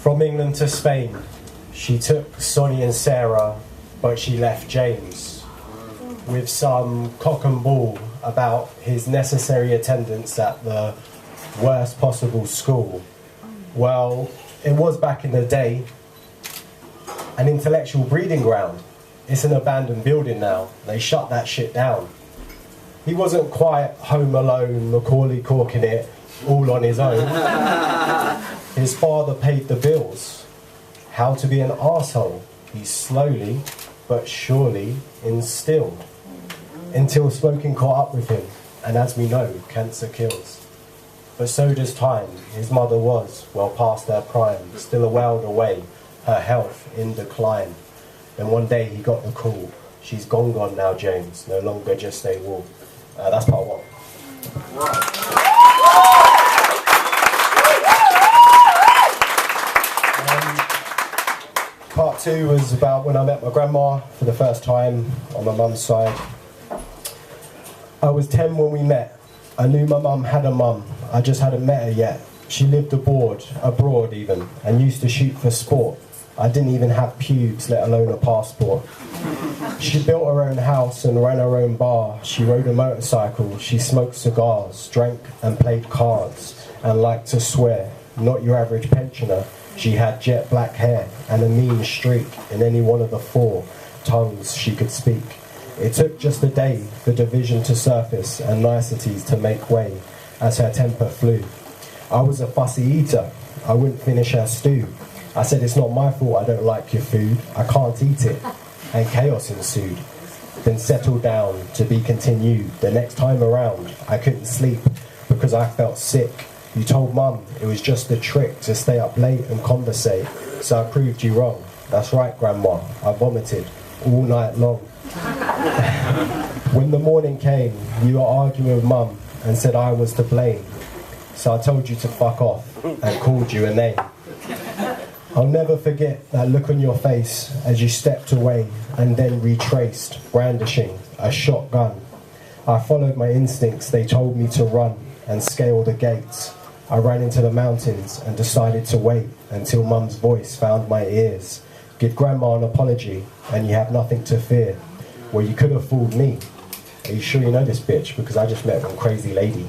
From England to Spain, she took Sonny and Sarah, but she left James with some cock and bull about his necessary attendance at the worst possible school. Well, it was back in the day an intellectual breeding ground. It's an abandoned building now. They shut that shit down. He wasn't quite home alone, Macaulay Culkin it, all on his own. His father paid the bills. How to be an arsehole, he slowly but surely instilled. Until smoking caught up with him, and as we know, cancer kills. But so does time. His mother was, well past her prime, still a world away, her health in decline. Then one day he got the call. She's gone now, James, no longer just a wall. That's part one. Part two was about when I met my grandma for the first time on my mum's side. I was 10 when we met. I knew my mum had a mum, I just hadn't met her yet. She lived abroad even, and used to shoot for sport. I didn't even have pubes, let alone a passport. She built her own house and ran her own bar. She rode a motorcycle, she smoked cigars, drank and played cards, and liked to swear. Not your average pensioner. She had jet black hair and a mean streak in any one of the 4 tongues she could speak. It took just a day for division to surface and niceties to make way as her temper flew. I was a fussy eater, I wouldn't finish her stew. I said it's not my fault I don't like your food, I can't eat it, and chaos ensued. Then settled down to be continued. The next time around I couldn't sleep because I felt sick. You told Mum it was just a trick to stay up late and conversate, so I proved you wrong. That's right, Grandma, I vomited all night long. When the morning came, you were arguing with Mum and said I was to blame. So I told you to fuck off and called you a name. I'll never forget that look on your face as you stepped away and then retraced, brandishing a shotgun. I followed my instincts, they told me to run and scale the gates. I ran into the mountains and decided to wait until Mum's voice found my ears. Give Grandma an apology and you have nothing to fear. Well, you could have fooled me. Are you sure you know this bitch? Because I just met one crazy lady.